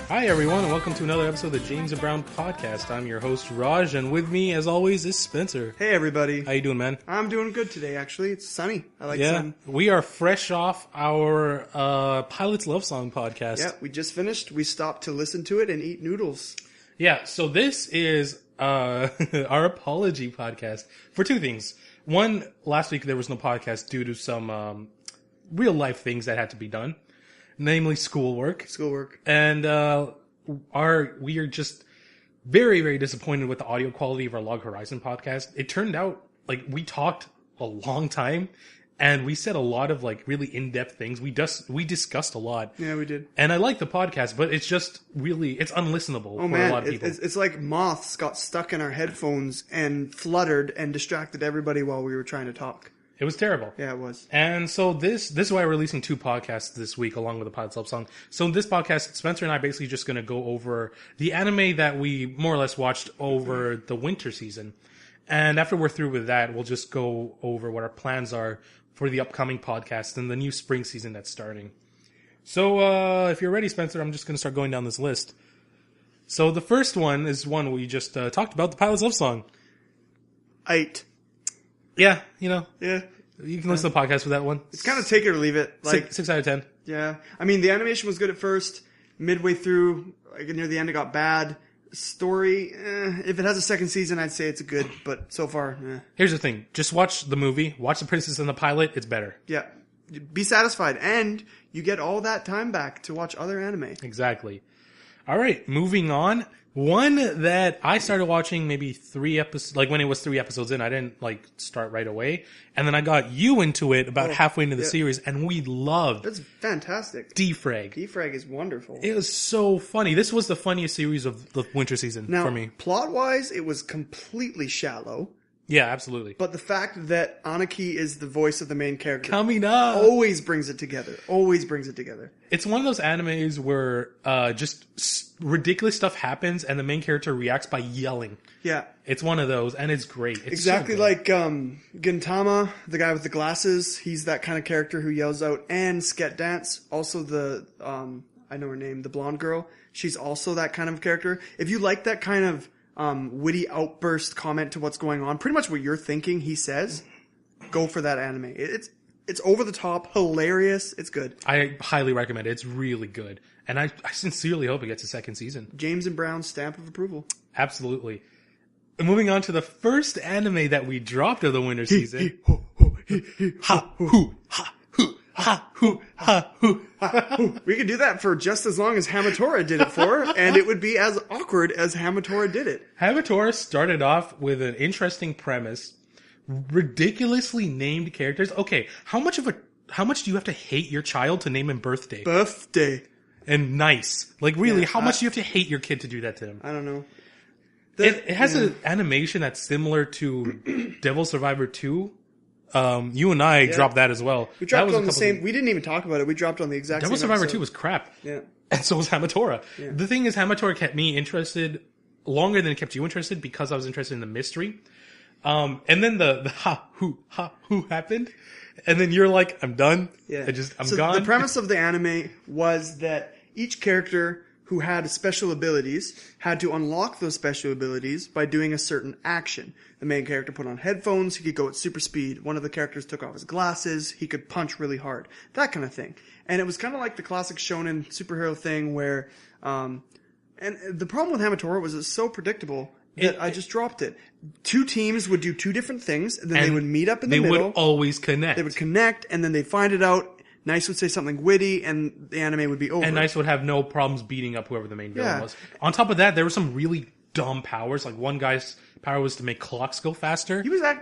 Hi everyone, and welcome to another episode of the James and Brown Podcast. I'm your host Raj, and with me, as always, is Spencer. Hey everybody. How you doing, man? I'm doing good today, actually. It's sunny. I like sun. We are fresh off our Pilot's Love Song podcast. Yeah, we just finished. We stopped to listen to it and eat noodles. Yeah, so this is our apology podcast for two things. One, last week there was no podcast due to some real life things that had to be done. Namely schoolwork. And we are just very, very disappointed with the audio quality of our Log Horizon podcast. It turned out like we talked a long time and we said a lot of like really in-depth things. We discussed a lot. Yeah, we did. And I like the podcast, but it's just really, it's unlistenable for a lot of people. It's like moths got stuck in our headphones and fluttered and distracted everybody while we were trying to talk. It was terrible. Yeah, it was. And so this is why we're releasing two podcasts this week along with the Pilot's Love Song. So in this podcast, Spencer and I basically just going to go over the anime that we more or less watched over the winter season. And after we're through with that, we'll just go over what our plans are for the upcoming podcast and the new spring season that's starting. So if you're ready, Spencer, I'm just going to start going down this list. So the first one is one we just talked about, the Pilot's Love Song. 8. Yeah, you know. Yeah. You can listen to the podcast for that one. It's kind of take it or leave it. Like 6 out of 10. Yeah. I mean, the animation was good at first. Midway through, like near the end, it got bad. Story, if it has a second season, I'd say it's good. But so far, Here's the thing. Just watch the movie. Watch The Princess and the Pilot. It's better. Yeah. Be satisfied. And you get all that time back to watch other anime. Exactly. All right. Moving on. One that I started watching maybe 3 episodes, like when it was 3 episodes in, I didn't like start right away. And then I got you into it about halfway into the series and we loved. That's fantastic. Defrag. Defrag is wonderful. It was so funny. This was the funniest series of the winter season for me. Plot wise, it was completely shallow. Yeah, absolutely. But the fact that Anaki is the voice of the main character coming up always brings it together. It's one of those animes where just ridiculous stuff happens and the main character reacts by yelling. Yeah. It's one of those and it's great. It's exactly so like Gintama, the guy with the glasses. He's that kind of character who yells out. And Sket Dance, also the, I know her name, the blonde girl. She's also that kind of character. If you like that kind of witty outburst comment to what's going on, pretty much what you're thinking he says, go for that anime. It's over the top, hilarious, it's good. I highly recommend it. It's really good. And I sincerely hope it gets a second season. James and Brown's stamp of approval. Absolutely. And moving on to the first anime that we dropped of the winter season. Ha, hoo, ha, hoo, ha, hoo, ha, hoo. We could do that for just as long as Hamatora did it for, and it would be as awkward as Hamatora did it. Hamatora started off with an interesting premise, ridiculously named characters. Okay, how much do you have to hate your child to name him birthday? Birthday. And nice. Like really, how much do you have to hate your kid to do that to him? I don't know. It has an animation that's similar to Devil Survivor 2. You and I dropped that as well. We dropped on the same. We didn't even talk about it. We dropped on the exact Devil same Survivor episode. 2 was crap. Yeah. And so was Hamatora. Yeah. The thing is, Hamatora kept me interested longer than it kept you interested because I was interested in the mystery. And then the ha hoo happened. And then you're like, I'm done. Yeah. I'm gone. The premise of the anime was that each character who had special abilities had to unlock those special abilities by doing a certain action. The main character put on headphones, he could go at super speed. One of the characters took off his glasses, he could punch really hard. That kind of thing. And it was kind of like the classic shonen superhero thing where, and the problem with Hamatora was it's so predictable that I just dropped it. 2 teams would do 2 different things, and then they would meet up in the middle. They would always connect. They would connect, and then they'd find it out. Nice would say something witty, and the anime would be over. And Nice would have no problems beating up whoever the main villain was. On top of that, there were some really dumb powers. Like one guy's power was to make clocks go faster. He was I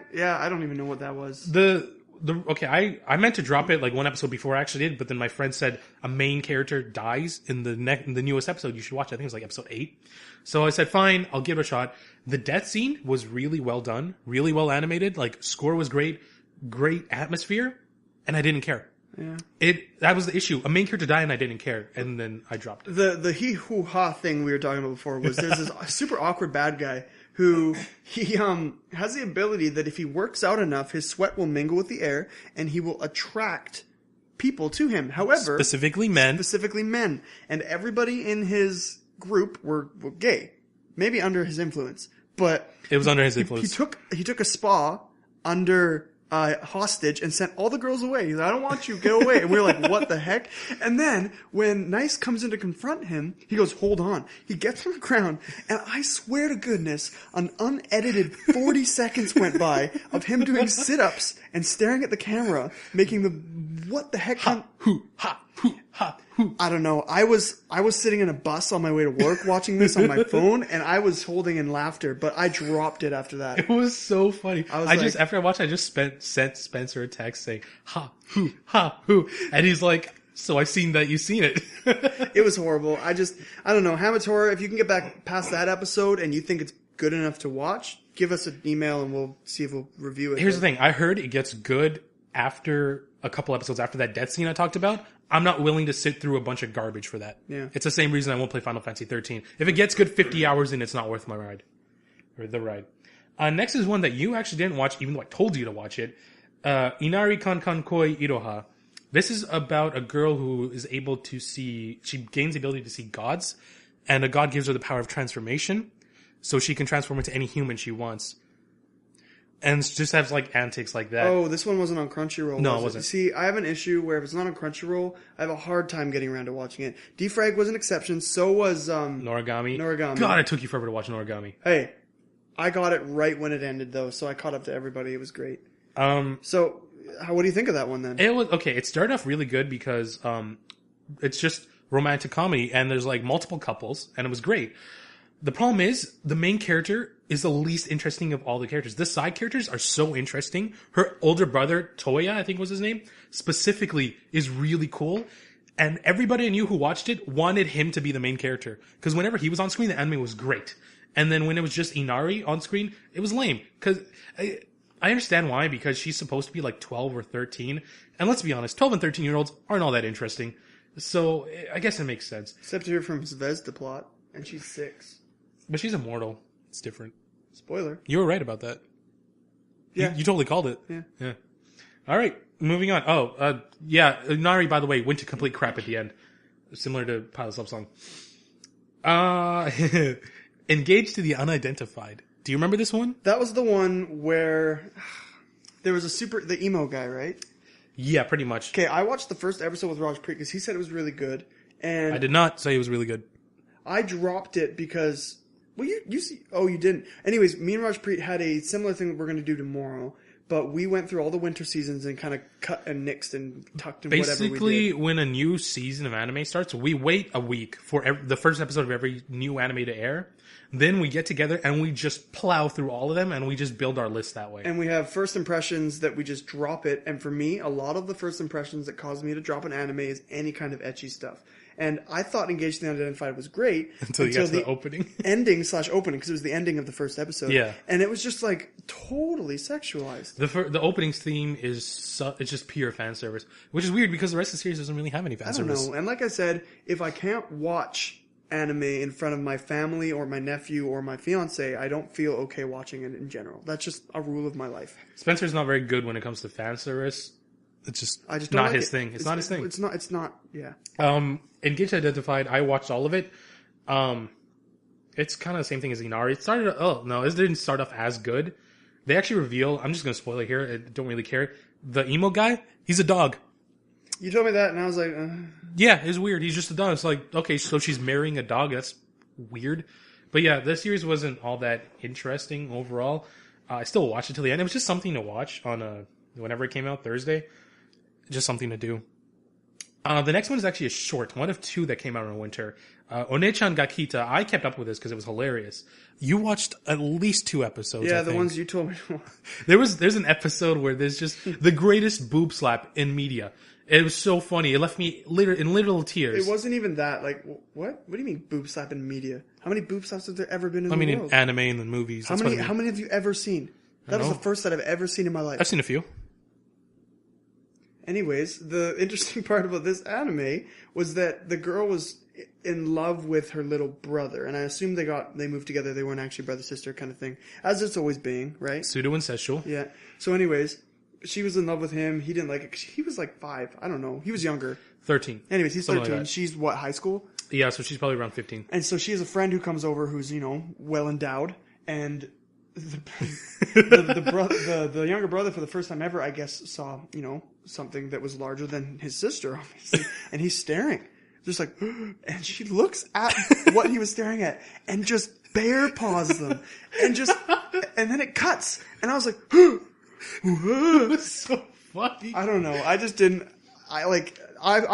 don't even know what that was. Okay, I meant to drop it like one episode before I actually did, but then my friend said a main character dies in the newest episode. You should watch it. I think it was like episode 8. So I said, fine, I'll give it a shot. The death scene was really well done, really well animated. Like score was great atmosphere, and I didn't care. Yeah. That was the issue. A main character died and I didn't care, and then I dropped it. The he hoo ha thing we were talking about before was there's this super awkward bad guy who he has the ability that if he works out enough, his sweat will mingle with the air and he will attract people to him. However, specifically men. And everybody in his group were gay. Maybe under his influence. But it was under his influence. He took a spa under hostage and sent all the girls away. He's like, I don't want you, get away. And we were like, what the heck? And then when Nice comes in to confront him, he goes, hold on. He gets on the ground, and I swear to goodness, an unedited 40 seconds went by of him doing sit-ups and staring at the camera, making the what the heck? Ha, hoo, ha, hoo, ha, hoo. I don't know. I was sitting in a bus on my way to work watching this on my phone, and I was holding in laughter, but I dropped it after that. It was so funny. After I watched, I just sent Spencer a text saying, ha, hoo, and he's like, so I've seen that you've seen it. It was horrible. I don't know. Hammond's Horror, if you can get back past that episode and you think it's good enough to watch, give us an email and we'll see if we'll review it. Here's the thing. I heard it gets good after a couple episodes after that death scene I talked about. I'm not willing to sit through a bunch of garbage for that. Yeah. It's the same reason I won't play Final Fantasy 13. If it gets good 50 hours in, it's not worth my ride. Or the ride. Next is one that you actually didn't watch, even though I told you to watch it. Inari Kankan Koi Iroha. This is about a girl who is able to see, she gains the ability to see gods, and a god gives her the power of transformation, so she can transform into any human she wants. And just has like antics like that. Oh, this one wasn't on Crunchyroll. No, it wasn't. See, I have an issue where if it's not on Crunchyroll, I have a hard time getting around to watching it. Defrag was an exception. So was Noragami. Noragami. God, it took you forever to watch Noragami. Hey, I got it right when it ended though, so I caught up to everybody. It was great. So, what do you think of that one then? It was okay. It started off really good because it's just romantic comedy, and there's like multiple couples, and it was great. The problem is the main character is the least interesting of all the characters. The side characters are so interesting. Her older brother, Toya, I think was his name, specifically is really cool. And everybody I knew who watched it wanted him to be the main character. Because whenever he was on screen, the anime was great. And then when it was just Inari on screen, it was lame. Because I understand why, because she's supposed to be like 12 or 13. And let's be honest, 12 and 13-year-olds aren't all that interesting. So I guess it makes sense. Except to hear from Zvezda plot, and she's 6. But she's immortal. It's different. Spoiler. You were right about that. Yeah. You totally called it. Yeah. All right. Moving on. Yeah. Nari, by the way, went to complete crap at the end. Similar to Pilot's Love Song. Engaged to the Unidentified. Do you remember this one? That was the one where there was the emo guy, right? Yeah, pretty much. Okay, I watched the first episode with Raj Preet because he said it was really good. And I did not say it was really good. I dropped it because... Well, you see... Oh, you didn't. Anyways, me and Raj Preet had a similar thing that we're going to do tomorrow, but we went through all the winter seasons and kind of cut and nixed and tucked and whatever we did. Basically, when a new season of anime starts, we wait a week for the first episode of every new anime to air. Then we get together and we just plow through all of them and we just build our list that way. And we have first impressions that we just drop it. And for me, a lot of the first impressions that caused me to drop an anime is any kind of ecchi stuff. And I thought Engaged to the Unidentified was great until you got to the opening. Ending/opening, because it was the ending of the first episode. Yeah. And it was just like totally sexualized. The opening's theme is it's just pure fan service, which is weird because the rest of the series doesn't really have any fan service. I don't know. And like I said, if I can't watch anime in front of my family or my nephew or my fiance, I don't feel okay watching it in general. That's just a rule of my life. Spencer's not very good when it comes to fan service. It's just, I just not don't like his thing. It's not his thing. It's not, yeah. Engaged Identified, I watched all of it. It's kind of the same thing as Inari. It didn't start off as good. They actually reveal, I'm just going to spoil it here, I don't really care. The emo guy, he's a dog. You told me that and I was like, Yeah, it's weird. He's just a dog. It's like, okay, so she's marrying a dog. That's weird. But yeah, this series wasn't all that interesting overall. I still watched it till the end. It was just something to watch on whenever it came out, Thursday. Just something to do. The next one is actually a short, one of 2 that chan in winter. One-chan ga Kita. I kept up with this because it was hilarious. You watched at least 2 episodes. Yeah, I the think. ones you told me to watch. There's an episode where there's just the greatest boob slap in media. It was so funny. It left me in literal tears. It wasn't even that. Like, what? What do you mean boob slap in media? How many boob slaps have there ever been in the world? in anime and the movies. How many have you ever seen? That was the first that I've ever seen in my life. I've seen a few. Anyways, the interesting part about this anime was that the girl was in love with her little brother, and I assume they moved together. They weren't actually brother sister kind of thing, as it's always being, right? Pseudo-incestual. Yeah. So, anyways, she was in love with him. He didn't like it. He was like 5. I don't know. He was younger. 13. Anyways, he's Something 13. like that. She's what, high school? Yeah, so she's probably around 15. And so she has a friend who comes over who's, well endowed, and the younger brother for the first time ever, I guess, saw, something that was larger than his sister, obviously, and he's staring. Just like, and she looks at what he was staring at and just bear paws them and then it cuts. And I was like, It was so funny. I don't know. I just didn't, I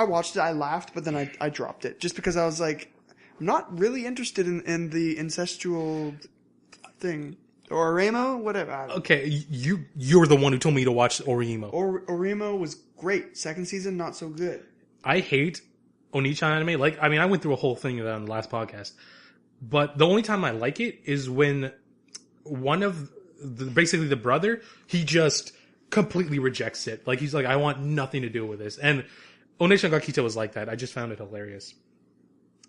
watched it, I laughed, but then I dropped it just because I was like, I'm not really interested in the incestual thing. Or Oremo, whatever. Okay, you're the one who told me to watch Oremo. Oremo was great. Second season, not so good. I hate Onichan anime. I went through a whole thing of that on the last podcast. But the only time I like it is when one of basically the brother, he just completely rejects it. Like, he's like, I want nothing to do with this. And Onichan Gakita was like that. I just found it hilarious.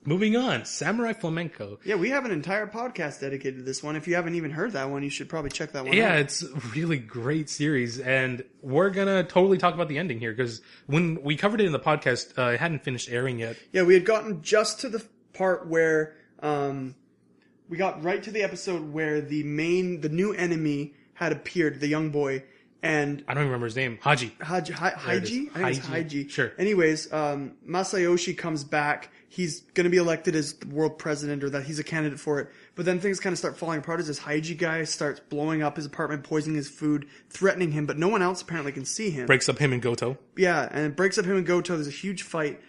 Moving on, Samurai Flamenco. Yeah, we have an entire podcast dedicated to this one. If you haven't even heard that one, you should probably check that one out. Yeah, it's a really great series, and we're gonna totally talk about the ending here, because when we covered it in the podcast, it hadn't finished airing yet. Yeah, we had gotten just to the part where, we got right to the episode where the new enemy had appeared, the young boy, and I don't even remember his name. Haji. Haiji? I think it's Haiji. Sure. Anyways, Masayoshi comes back. He's going to be elected as the world president, or that he's a candidate for it. But then things kind of start falling apart as this Haiji guy starts blowing up his apartment, poisoning his food, threatening him, but no one else apparently can see him. Breaks up him and Goto. Yeah, and it breaks up him and Goto. There's a huge fight.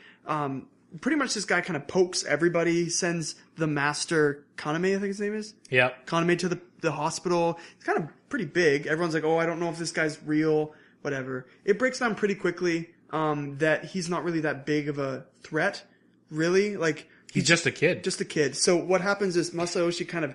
Pretty much this guy kind of pokes everybody, sends the master, Kaname, I think his name is? Yeah. Kaname to the hospital. It's kind of pretty big. Everyone's like, oh, I don't know if this guy's real, whatever. It breaks down pretty quickly that he's not really that big of a threat. Really? Like, he's just a kid. Just a kid. So what happens is Masayoshi kind of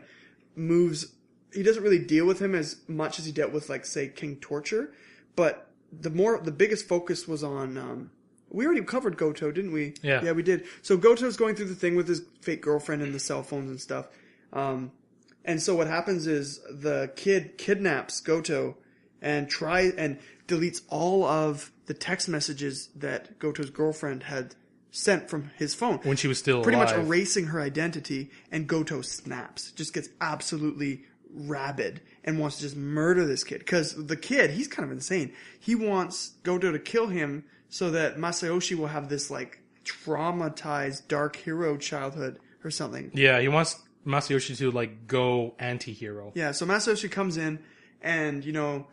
moves. He doesn't really deal with him as much as he dealt with, like, say, King Torture. But the biggest focus was on. We already covered Goto, didn't we? Yeah. Yeah, we did. So Goto's going through the thing with his fake girlfriend and the cell phones and stuff. And so what happens is the kid kidnaps Goto and deletes all of the text messages that Goto's girlfriend had sent from his phone. When she was still pretty alive. much erasing her identity, and Goto snaps. Just gets absolutely rabid and wants to just murder this kid. Because the kid, he's kind of insane. He wants Goto to kill him so that Masayoshi will have this, like, traumatized dark hero childhood or something. Yeah, he wants Masayoshi to, like, go anti-hero. Yeah, so Masayoshi comes in and, By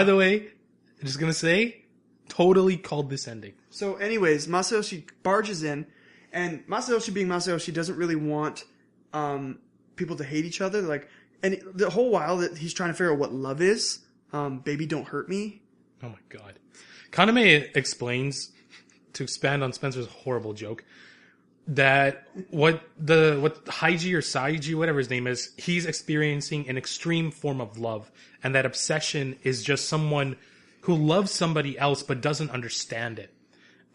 the way, I'm just gonna say, totally called this ending. So anyways, Masayoshi barges in, and Masayoshi being Masayoshi doesn't really want people to hate each other. Like, and the whole while that he's trying to figure out what love is, baby don't hurt me. Oh my god. Kaname explains, to expand on Spencer's horrible joke, that what Haiji or Saiji, whatever his name is, he's experiencing an extreme form of love, and that obsession is just someone who loves somebody else but doesn't understand it.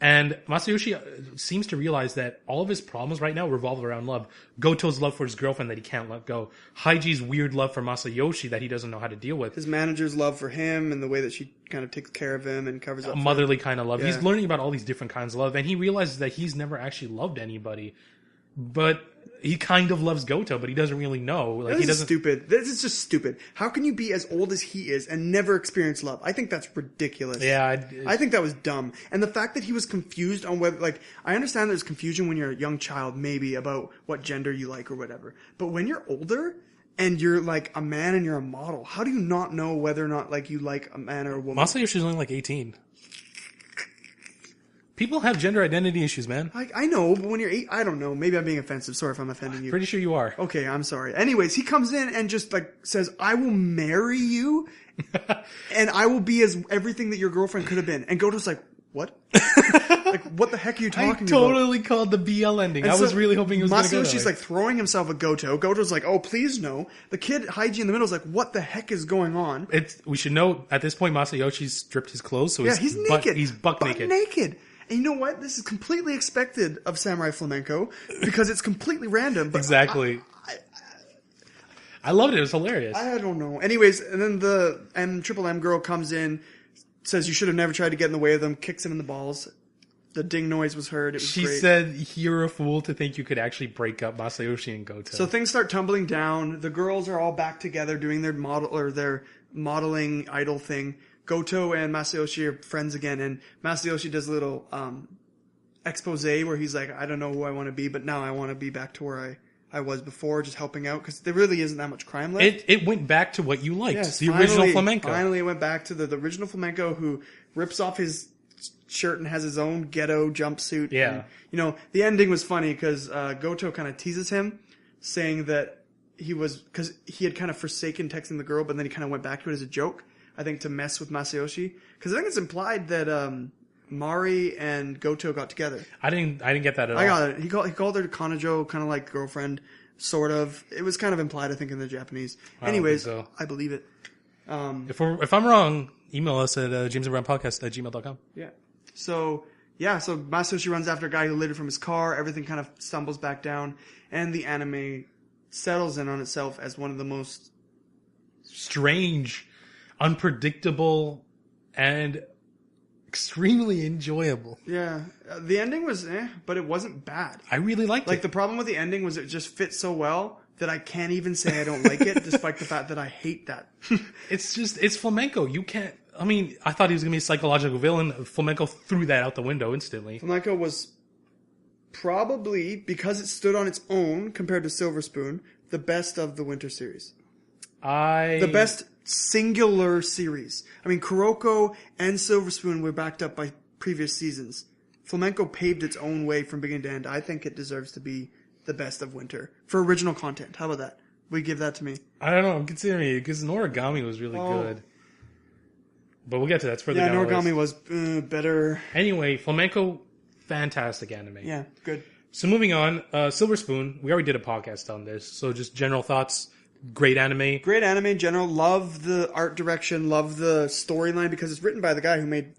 And Masayoshi seems to realize that all of his problems right now revolve around love. Goto's love for his girlfriend that he can't let go. Haiji's weird love for Masayoshi that he doesn't know how to deal with. His manager's love for him and the way that she kind of takes care of him and covers up a motherly kind of love. Yeah. He's learning about all these different kinds of love, and he realizes that he's never actually loved anybody. But he kind of loves Goto, but he doesn't really know. Like, This is stupid. This is just stupid. How can you be as old as he is and never experience love? I think that's ridiculous. Yeah. I think that was dumb. And the fact that he was confused on whether, like, I understand there's confusion when you're a young child, maybe, about what gender you like or whatever. But when you're older and you're, like, a man and you're a model, how do you not know whether or not, like, you like a man or a woman? Masayoshi's only like 18. People have gender identity issues, man. I know, but when you're 8, I don't know. Maybe I'm being offensive. Sorry if I'm offending you. Pretty sure you are. Okay, I'm sorry. Anyways, he comes in and just, like, says, I will marry you, and I will be as everything that your girlfriend could have been. And Goto's like, what? Like, what the heck are you talking about? I totally called the BL ending. And I was really hoping it was going to go that Masayoshi's, way. like, throwing himself at Goto. Goto's like, oh, please no. The kid, Haiji, in the middle is like, what the heck is going on? We should note, at this point, Masayoshi's stripped his clothes, so Yeah, he's naked. He's buck naked. And you know what? This is completely expected of Samurai Flamenco because it's completely random. But Exactly. I loved it. It was hilarious. I don't know. Anyways, and then the Triple M girl comes in, says you should have never tried to get in the way of them, kicks him in the balls. The ding noise was heard. It was She great. said, "You're a fool to think you could actually break up Masayoshi and Goto." So things start tumbling down. The girls are all back together doing their modeling idol thing. Goto and Masayoshi are friends again, and Masayoshi does a little expose where he's like, I don't know who I want to be, but now I want to be back to where I was before, just helping out, because there really isn't that much crime left. It went back to what you liked, Yes, the original flamenco. Finally, it went back to the original flamenco who rips off his shirt and has his own ghetto jumpsuit. Yeah. And, the ending was funny because Goto kind of teases him, saying that because he had kind of forsaken texting the girl, but then he kind of went back to it as a joke, I think, to mess with Masayoshi. Because I think it's implied that Mari and Goto got together. I didn't get that at all. I got it. He called her Kanojo, kind of like girlfriend, sort of. It was kind of implied, I think, in the Japanese. Anyways, think so. I believe it. If I'm wrong, email us at jamesandbrownpodcast@gmail.com. Yeah. So Masayoshi runs after a guy who lit it from his car. Everything kind of stumbles back down, and the anime settles in on itself as one of the most Strange, unpredictable, and extremely enjoyable. Yeah. The ending was but it wasn't bad. I really liked Like, it. the problem with the ending was it just fit so well that I can't even say I don't like it, despite the fact that I hate that. It's flamenco. You can't. I mean, I thought he was going to be a psychological villain. Flamenco threw that out the window instantly. Flamenco was probably, because it stood on its own compared to Silver Spoon, the best of the Winter series. The best singular series. I mean, Kuroko and Silver Spoon were backed up by previous seasons. Flamenco paved its own way from beginning to end. I think it deserves to be the best of Winter for original content. How about that? Will you give that to me? I don't know. I'm considering it because Noragami was really good. But we'll get to that. It's further down the list. Noragami was better. Anyway, flamenco, fantastic anime. Yeah, good. So moving on, Silver Spoon. We already did a podcast on this. So just general thoughts. Great anime. Great anime in general. Love the art direction. Love the storyline because it's written by the guy who made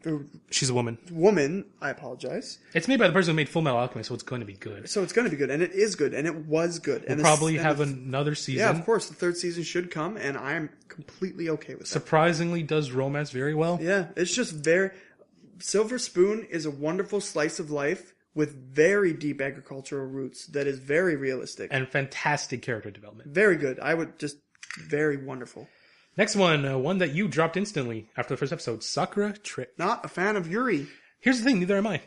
She's a woman. Woman. I apologize. It's made by the person who made Full Metal Alchemist, so it's going to be good. So it's going to be good, and it is good, and it was good. We'll probably have another season. Yeah, of course. The third season should come, and I'm completely okay with that. Surprisingly, does romance very well. Yeah, it's just Silver Spoon is a wonderful slice of life with very deep agricultural roots that is very realistic. And fantastic character development. Very good. Very wonderful. Next one that you dropped instantly after the first episode, Sakura Trick. Not a fan of Yuri. Here's the thing, neither am I.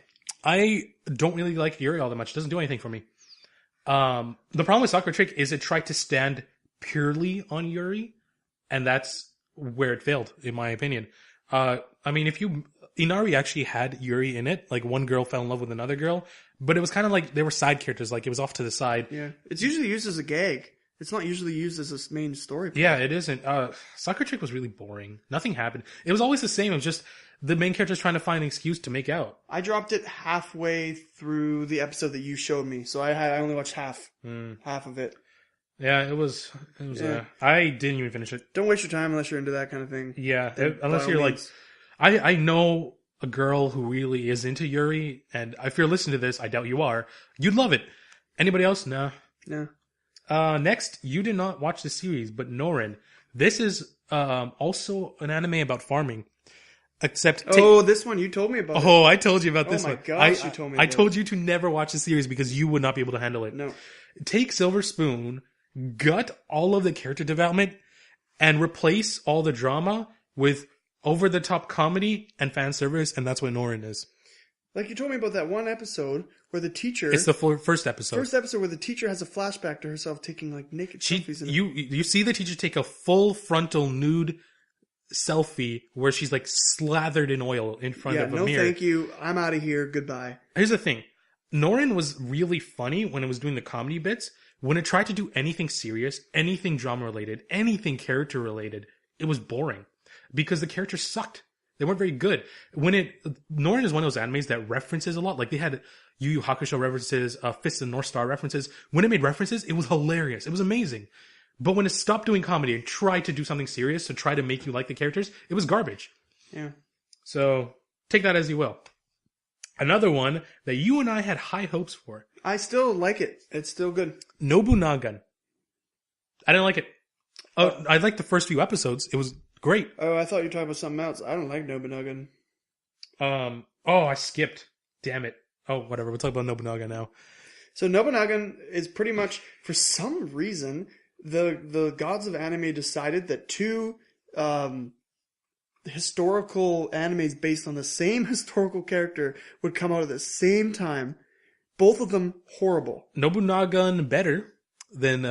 I don't really like Yuri all that much. It doesn't do anything for me. The problem with Sakura Trick is it tried to stand purely on Yuri, and that's where it failed, in my opinion. I mean, Inari actually had Yuri in it. Like, one girl fell in love with another girl, but it was kind of like they were side characters. Like, it was off to the side. Yeah. It's usually used as a gag. It's not usually used as a main story. Yeah, it isn't. Sakura Trick was really boring. Nothing happened. It was always the same. It was just the main characters trying to find an excuse to make out. I dropped it halfway through the episode that you showed me, so I only watched half of it. Yeah, it was. I didn't even finish it. Don't waste your time unless you're into that kind of thing. Yeah, unless you're like, I know a girl who really is into Yuri, and if you're listening to this, I doubt you are. You'd love it. Anybody else? No. No. Next, you did not watch the series, but Norin. This is also an anime about farming. Except this one you told me about. Oh, I told you about this one. Oh my gosh, you told me. I told you to never watch the series because you would not be able to handle it. No. Take Silver Spoon, gut all of the character development, and replace all the drama with over-the-top comedy and fan service, and that's what Norin is. Like you told me about that one episode where the teacher... It's the first episode. First episode where the teacher has a flashback to herself taking like naked selfies. You see the teacher take a full frontal nude selfie where she's like slathered in oil in front of a mirror. No thank you. I'm out of here. Goodbye. Here's the thing. Norin was really funny when it was doing the comedy bits. When it tried to do anything serious, anything drama related, anything character related, it was boring because the characters sucked. They weren't very good. Norin is one of those animes that references a lot. Like, they had Yu Yu Hakusho references, Fist of the North Star references. When it made references, it was hilarious. It was amazing. But when it stopped doing comedy and tried to do something serious to try to make you like the characters, it was garbage. Yeah. So take that as you will. Another one that you and I had high hopes for. I still like it. It's still good. Nobunaga. I didn't like it. Oh, I liked the first few episodes. It was great. Oh, I thought you were talking about something else. I don't like Nobunaga. I skipped. Damn it. Oh, whatever. We'll talk about Nobunaga now. So Nobunaga is pretty much, for some reason, the gods of anime decided that two historical animes based on the same historical character would come out at the same time. Both of them horrible. Nobunaga better than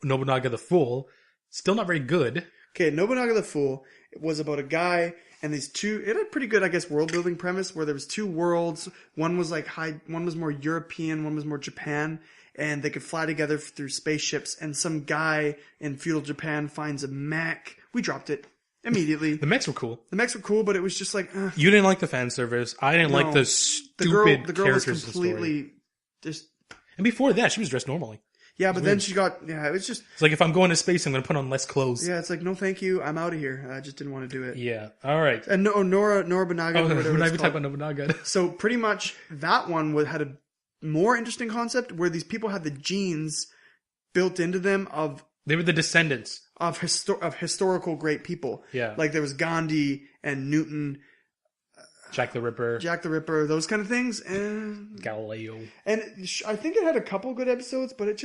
Nobunaga the Fool. Still not very good. Okay, Nobunaga the Fool was about a guy and these two. It had a pretty good, I guess, world building premise where there was two worlds. One was one was more European, one was more Japan, and they could fly together through spaceships. And some guy in feudal Japan finds a mech. We dropped it immediately. The mechs were cool. The mechs were cool, but it was just like you didn't like the fan service. I didn't like the stupid the girl was characters. completely just. And before that, she was dressed normally. Yeah, but then she got it was just. It's like if I'm going to space, I'm going to put on less clothes. Yeah, it's like no, thank you, I'm out of here. I just didn't want to do it. Yeah, all right. And Nobunaga. Oh, we're not even talking about Nobunaga. So pretty much that one had a more interesting concept where these people had the genes built into them of. They were the descendants of historical great people. Yeah, like there was Gandhi and Newton. Jack the Ripper, those kind of things, and Galileo. And I think it had a couple good episodes, but it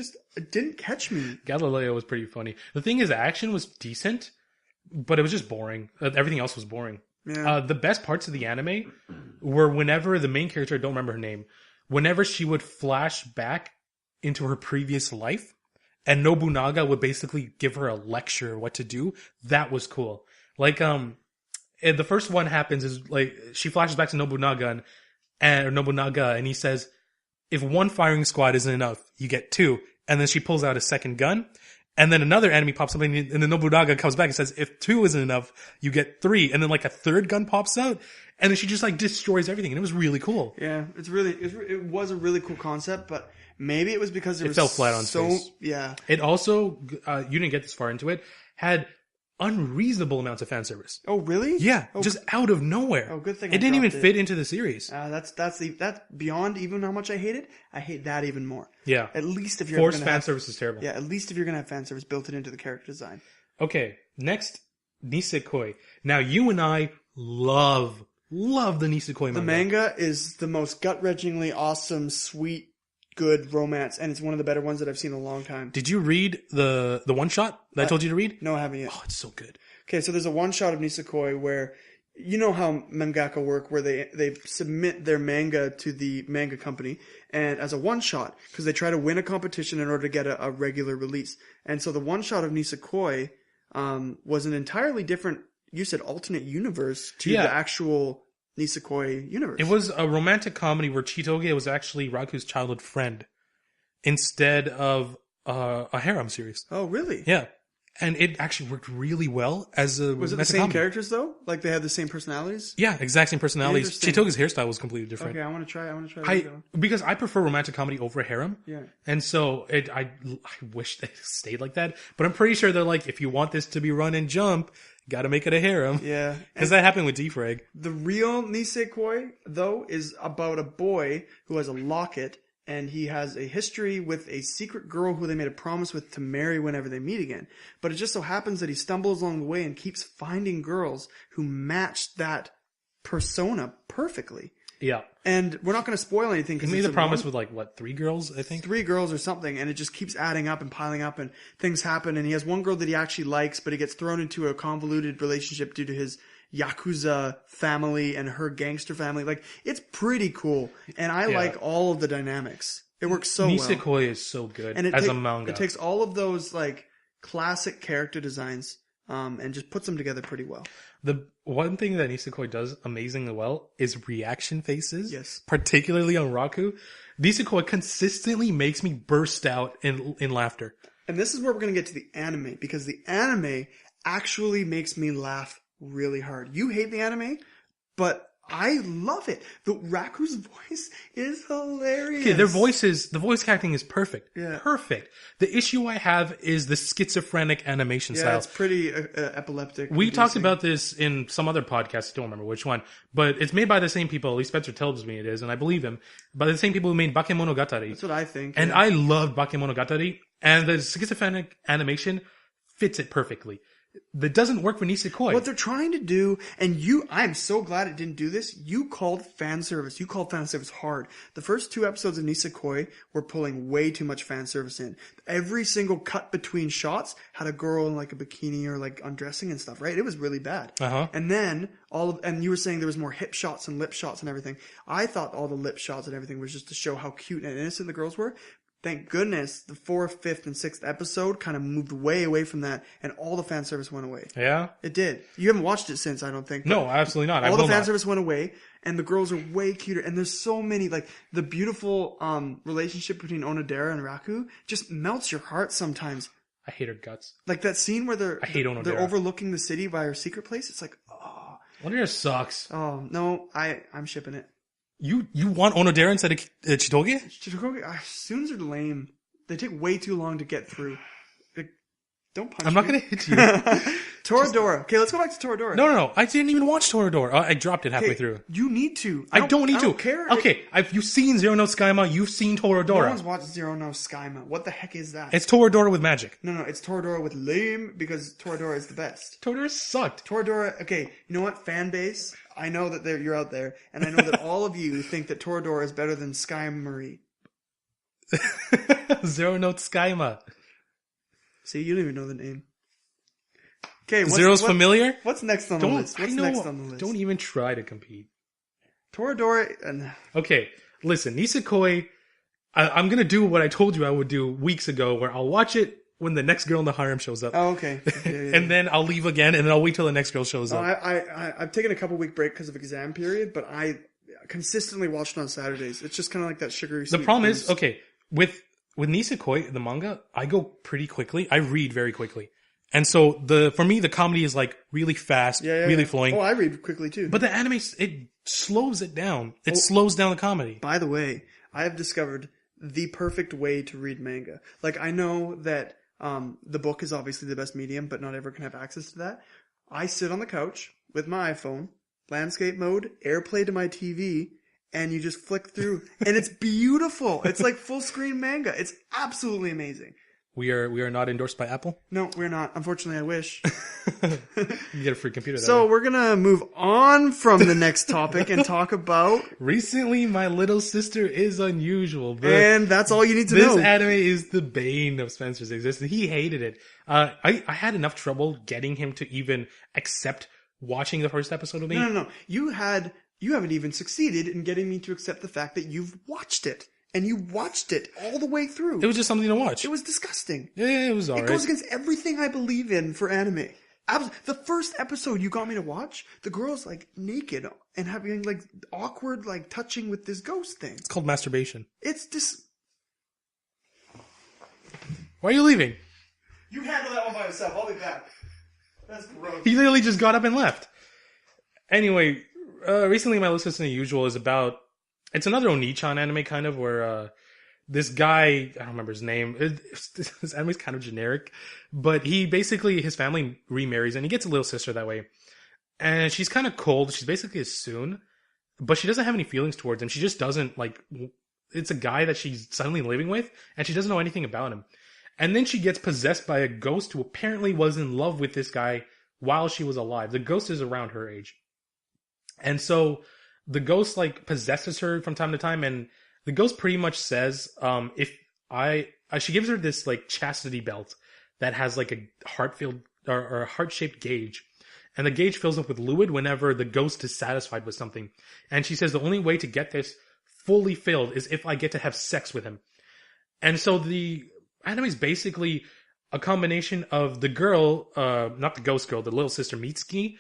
didn't catch me. Galileo was pretty funny. The thing is, the action was decent, but it was just boring. Everything else was boring. Yeah. The best parts of the anime were whenever the main character, I don't remember her name, whenever she would flash back into her previous life, and Nobunaga would basically give her a lecture what to do. That was cool. Like, and the first one happens is like she flashes back to Nobunaga and he says, if one firing squad isn't enough, you get two. And then she pulls out a second gun. And then another enemy pops up and then Nobunaga comes back and says, if two isn't enough, you get three. And then like a third gun pops out and then she just like destroys everything. And it was really cool. Yeah, it was a really cool concept, but maybe it was because it fell flat on space. Yeah. It also, you didn't get this far into it, had unreasonable amounts of fan service. Oh, really? Yeah, just out of nowhere. Oh, good thing it didn't even fit into the series. That's beyond even how much I hate it. I hate that even more. Yeah. At least if you're forced fan service is terrible. Yeah, at least if you're gonna have fan service built into the character design. Okay, next, Nisekoi. Now you and I love the Nisekoi manga. The manga is the most gut-wrenchingly awesome, sweet, good romance, and it's one of the better ones that I've seen in a long time. Did you read the one shot that I told you to read? No, I haven't yet. Oh, it's so good. Okay, so there's a one shot of Nisekoi where you know how mangaka work, where they submit their manga to the manga company and as a one shot because they try to win a competition in order to get a regular release. And so the one shot of Nisekoi was an entirely different, you said alternate universe to the actual Nisekoi universe. It was a romantic comedy where Chitoge was actually Raku's childhood friend instead of a harem series. Oh, really? Yeah. And it actually worked really well as a Was it the same characters, though? Like, they had the same personalities? Yeah, exact same personalities. Chitoge's hairstyle was completely different. Okay, I want to try. Because I prefer romantic comedy over harem. Yeah. And so I wish they stayed like that. But I'm pretty sure they're like, if you want this to be run and jump, gotta make it a harem. Yeah. Because that happened with Defrag. The real Nisekoi, though, is about a boy who has a locket, and he has a history with a secret girl who they made a promise with to marry whenever they meet again. But it just so happens that he stumbles along the way and keeps finding girls who match that persona perfectly. Yeah. And we're not going to spoil anything. He made a promise with 3 girls, I think? 3 girls or something, and it just keeps adding up and piling up, and things happen, and he has one girl that he actually likes, but he gets thrown into a convoluted relationship due to his Yakuza family and her gangster family. Like, it's pretty cool. And I like all of the dynamics. It works so well. Nisekoi is so good as a manga. It takes all of those, classic character designs, and just puts them together pretty well. The one thing that Nisekoi does amazingly well is reaction faces. Yes. Particularly on Raku. Nisekoi consistently makes me burst out in laughter. And this is where we're going to get to the anime, because the anime actually makes me laugh really hard. You hate the anime, but I love it. The Raku's voice is hilarious. Okay, the voice acting is perfect. Yeah. Perfect. The issue I have is the schizophrenic animation Yeah, style. it's pretty epileptic. We talked inducing. about this in some other podcast. I don't remember which one, but it's made by the same people. At least Spencer tells me it is, and I believe him. By the same people who made Bakemonogatari. That's what I think. And yeah. I loved Bakemonogatari, and the schizophrenic animation fits it perfectly. That doesn't work for Nisekoi. What they're trying to do, and I'm so glad it didn't do this. You called fan service. You called fan service hard. The first 2 episodes of Nisekoi were pulling way too much fan service in. Every single cut between shots had a girl in like a bikini or like undressing and stuff, right? It was really bad. Uh-huh. And then and you were saying there was more hip shots and lip shots and everything. I thought all the lip shots and everything was just to show how cute and innocent the girls were. Thank goodness the 4th, 5th, and 6th episode kind of moved way away from that, and all the fan service went away. Yeah? It did. You haven't watched it since, I don't think. No, absolutely not. All the fan service went away, and the girls are way cuter. And there's so many, like, the beautiful relationship between Onodera and Raku just melts your heart sometimes. I hate her guts. Like that scene where I hate Onodera. they're overlooking the city by her secret place. It's like, oh. Onodera sucks. Oh, no, I'm shipping it. You want Onodera instead of Chitoge? Chitoge, students are lame. They take way too long to get through. Don't punch me. I'm not going to hit you. Toradora. Okay, let's go back to Toradora. No. I didn't even watch Toradora. I dropped it halfway through. You need to. I don't need to. I don't care. Okay, you've seen Zero Note Skyma. You've seen Toradora. No one's watched Zero No Skyma. What the heck is that? It's Toradora with magic. No, it's Toradora with lame because Toradora is the best. Toradora sucked. Toradora, okay, you know what? Fan base, I know that you're out there, and I know that all of you think that Toradora is better than Sky Marie. Zero Note Skyma. See, you don't even know the name. Okay, Zero's familiar? What's next on the list? What's next on the list? Don't even try to compete. Toradora. Okay, listen, Nisekoi, I'm going to do what I told you I would do weeks ago, where I'll watch it when the next girl in the harem shows up. Oh, okay. Yeah. And then I'll leave again, and then I'll wait till the next girl shows up. I've taken a couple week break because of exam period, but I consistently watched it on Saturdays. It's just kind of like that sugary sweet. The problem is, okay, with Nisekoi, the manga, I go pretty quickly. I read very quickly. And so for me, the comedy is like really fast, really flowing. Oh, I read quickly too. But the anime, it slows it down. It slows down the comedy. By the way, I have discovered the perfect way to read manga. Like, I know that the book is obviously the best medium, but not everyone can have access to that. I sit on the couch with my iPhone, landscape mode, AirPlay to my TV, and you just flick through. And it's beautiful. It's like full screen manga. It's absolutely amazing. We are not endorsed by Apple. No, we're not. Unfortunately, I wish. You get a free computer. So we're going to move on from the next topic and talk about... Recently, my little sister is unusual. But and that's all you need to know. This anime is the bane of Spencer's existence. He hated it. I had enough trouble getting him to even accept watching the first episode with me. No. You haven't even succeeded in getting me to accept the fact that you've watched it. And you watched it all the way through. It was just something to watch. It was disgusting. Yeah, it was alright. It goes against everything I believe in for anime. The first episode you got me to watch, the girl's like naked and having like awkward like touching with this ghost thing. It's called masturbation. It's just... Why are you leaving? You handle that one by yourself. I'll be back. That's gross. He literally just got up and left. Anyway, recently my list of usual is about... It's another Oni-chan anime kind of where this guy, I don't remember his name. This anime's kind of generic, but his family remarries and he gets a little sister that way. And she's kind of cold. She's basically a Soon, but she doesn't have any feelings towards him. She just doesn't it's a guy that she's suddenly living with and she doesn't know anything about him. And then she gets possessed by a ghost who apparently was in love with this guy while she was alive. The ghost is around her age. And so the ghost possesses her from time to time, and the ghost pretty much says, she gives her this chastity belt that has a heart-filled or a heart-shaped gauge, and the gauge fills up with fluid whenever the ghost is satisfied with something. And she says the only way to get this fully filled is if I get to have sex with him. And so the anime is basically a combination of the girl, not the ghost girl, the little sister Mitsuki,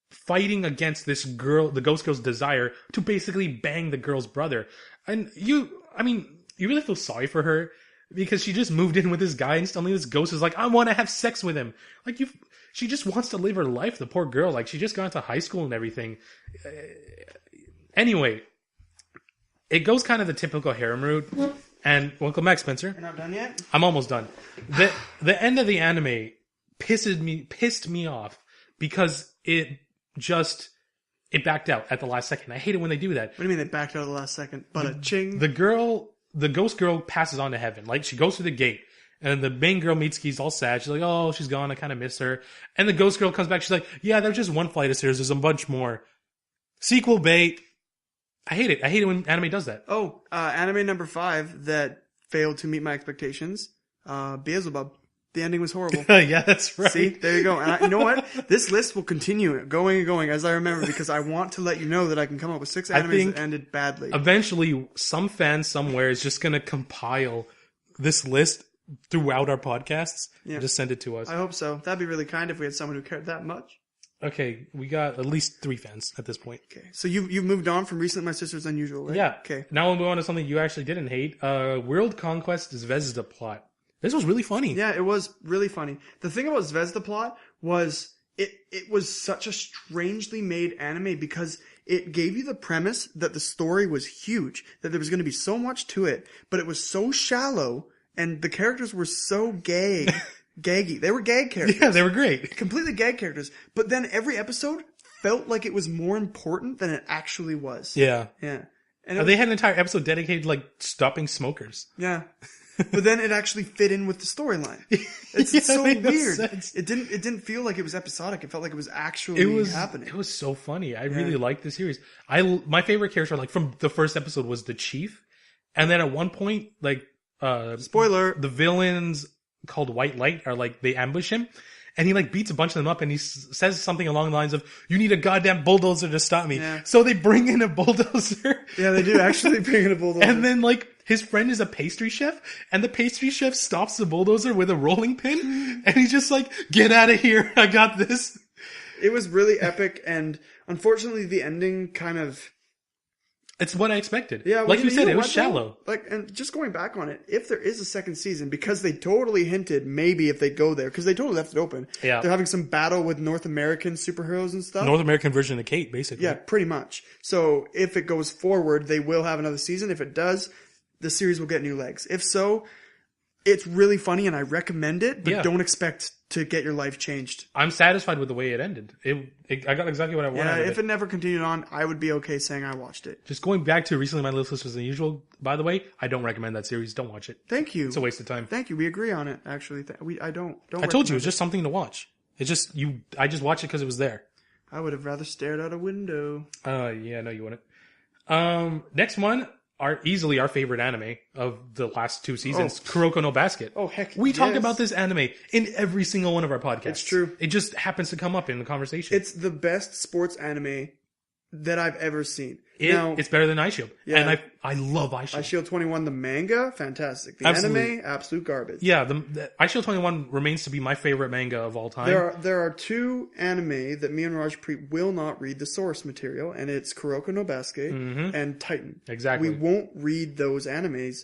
fighting against this girl, the ghost girl's desire to basically bang the girl's brother. And you really feel sorry for her because she just moved in with this guy and suddenly this ghost is like, I want to have sex with him. Like she just wants to live her life. The poor girl, like she just got into high school and everything. Anyway, it goes kind of the typical harem route. And welcome back, Spencer. You're not done yet? I'm almost done. The end of the anime pissed me off because it backed out at the last second. I hate it when they do that. What do you mean they backed out at the last second? But The ghost girl passes on to heaven. Like, she goes through the gate. And the main girl Mitsuki's all sad. She's like, oh, she's gone. I kind of miss her. And the ghost girl comes back. She's like, yeah, there's just one flight of stairs. There's a bunch more. Sequel bait. I hate it. I hate it when anime does that. Oh, anime number 5 that failed to meet my expectations. Beelzebub. The ending was horrible. Yeah, that's right. See, there you go. And you know what? This list will continue going and going as I remember, because I want to let you know that I can come up with 6 animes that ended badly. Eventually, some fan somewhere is just going to compile this list throughout our podcasts and just send it to us. I hope so. That'd be really kind if we had someone who cared that much. Okay, we got at least 3 fans at this point. Okay, so you've moved on from Recently My Sister's Unusual, right? Yeah. Okay. Now we'll move on to something you actually didn't hate. World Conquest Zvezda plot. This was really funny. Yeah, it was really funny. The thing about Zvezda plot was it was such a strangely made anime because it gave you the premise that the story was huge, that there was going to be so much to it, but it was so shallow and the characters were so gaggy. They were gag characters. Yeah, they were great. Completely gag characters. But then every episode felt like it was more important than it actually was. Yeah. Yeah. And They had an entire episode dedicated to, like, stopping smokers. Yeah. But then it actually fit in with the storyline. It's so it made weird. no sense. It didn't feel like it was episodic. It felt like it was actually happening. It was so funny. I really liked the series. My favorite character, like, from the first episode was the chief. And then at one point, like, Spoiler. the villains called White Light are like, they ambush him. And he like beats a bunch of them up and he says something along the lines of, you need a goddamn bulldozer to stop me. Yeah. So they bring in a bulldozer. Yeah, they do actually bring in a bulldozer. And then like his friend is a pastry chef and the pastry chef stops the bulldozer with a rolling pin. And he's just like, get out of here. I got this. It was really epic. And unfortunately the ending kind of... It's what I expected. Yeah, well, like you said, it was shallow. Like, and just going back on it, if there is a second season, because they totally hinted maybe if they go there, because they totally left it open. Yeah. They're having some battle with North American superheroes and stuff. North American version of Kate, basically. Yeah, pretty much. So if it goes forward, they will have another season. If it does, the series will get new legs. If so, it's really funny and I recommend it, but don't expect to get your life changed. I'm satisfied with the way it ended. I got exactly what I wanted. Yeah, if it never continued on, I would be okay saying I watched it. Just going back to Recently My Little Sister's Unusual, by the way, I don't recommend that series. Don't watch it. Thank you. It's a waste of time. Thank you. We agree on it, actually. I told you, it's just something to watch. It's just, I just watched it because it was there. I would have rather stared out a window. Yeah, no, you wouldn't. Next one, easily our favorite anime of the last 2 seasons, Kuroko no Basket. Oh, heck We talk about this anime in every single one of our podcasts. It's true. It just happens to come up in the conversation. It's the best sports anime that I've ever seen. It's better than Ice Shield. Yeah. And I love Ice Shield. Ice Shield 21, the manga, fantastic. The anime, absolute garbage. Yeah, the Ice Shield 21 remains to be my favorite manga of all time. There are 2 anime that me and Rajpreet will not read the source material, and it's Kuroko no Basket and Titan. Exactly. We won't read those animes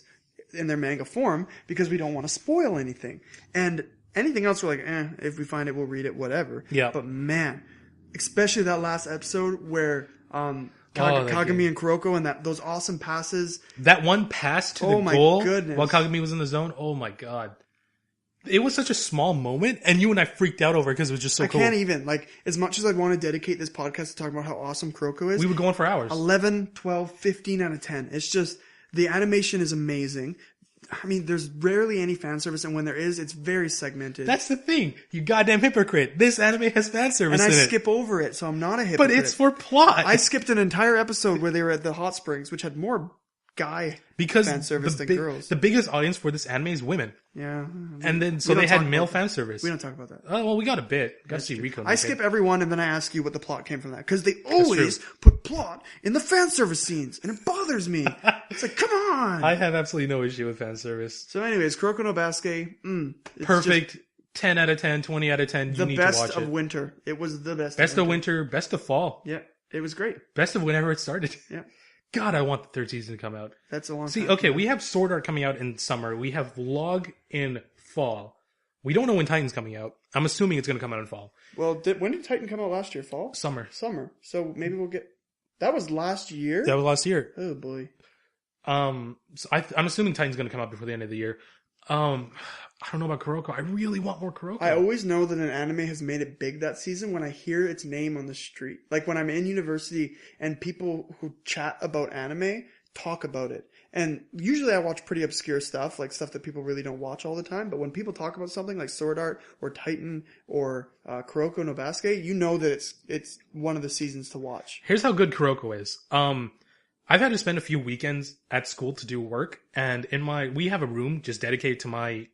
in their manga form because we don't want to spoil anything. And anything else, we're like, if we find it, we'll read it, whatever. Yeah. But man, especially that last episode where Kagami and Kuroko and those awesome passes. That one pass to the goal while Kagami was in the zone. Oh my god. It was such a small moment and you and I freaked out over it because it was just so cool. I can't even. Like, as much as I want to dedicate this podcast to talking about how awesome Kuroko is. We would go on for hours. 11, 12, 15 out of 10. It's just, the animation is amazing. I mean, there's rarely any fan service, and when there is, it's very segmented. That's the thing. You goddamn hypocrite. This anime has fan service in it. And I skip over it, so I'm not a hypocrite. But it's for plot. I skipped an entire episode where they were at the hot springs, which had more guy fan service than girls. The biggest audience for this anime is women. Yeah. And then, so they had male fan service. We don't talk about that. Oh, well, we got a bit. Got to see Rico. I skip every one, and then I ask you what the plot came from that. Because they always put plot in the fan service scenes, and it bothers me. It's like, come on! I have absolutely no issue with fan service. So anyways, Kuroko no Basket, perfect. 10 out of 10, 20 out of 10. You need to watch it. The best of winter. It was the best. Best of winter, best of fall. Yeah, it was great. Best of whenever it started. Yeah. God, I want the third season to come out. That's a long See, time. okay, we have Sword Art coming out in summer. We have Log in fall. We don't know when Titan's coming out. I'm assuming it's going to come out in fall. Well, when did Titan come out last year? Fall? Summer. Summer. So maybe we'll get... That was last year? That was last year. Oh, boy. So I'm assuming Titan's going to come out before the end of the year. I don't know about Kuroko. I really want more Kuroko. I always know that an anime has made it big that season when I hear its name on the street. Like when I'm in university and people who chat about anime talk about it. And usually I watch pretty obscure stuff, like stuff that people really don't watch all the time. But when people talk about something like Sword Art or Titan or Kuroko no Basuke, you know that it's one of the seasons to watch. Here's how good Kuroko is. I've had to spend a few weekends at school to do work, and we have a room just dedicated to my